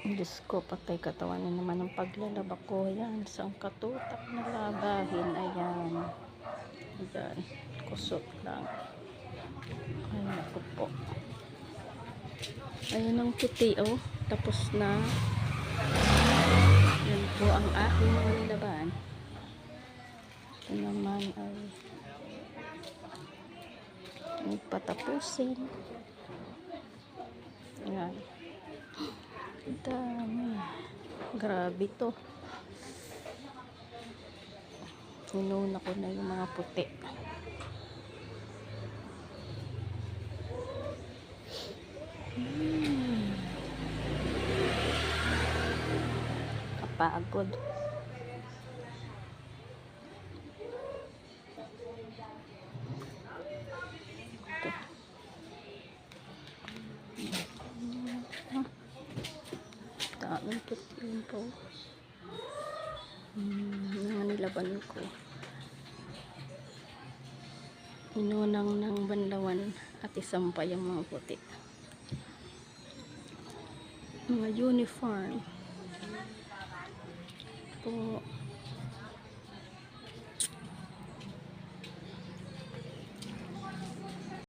Diyos ko, patay katawan na naman ng paglalaba ko. Ayan, isang katutak na labahin. Ayan. Ayan. Kusot lang. Ay, naku po. Ayan ang puti, oh. Tapos na. Yan po ang aking mga laban. Ito naman ay patapusin. Ayan. Dami. Grabe to. Inuna ko na yung mga puti. Kapagod. Daming puti yun po. Nilaban ko. Inunang ng banlawan at isang pa yung mga puti. Mga uniform po.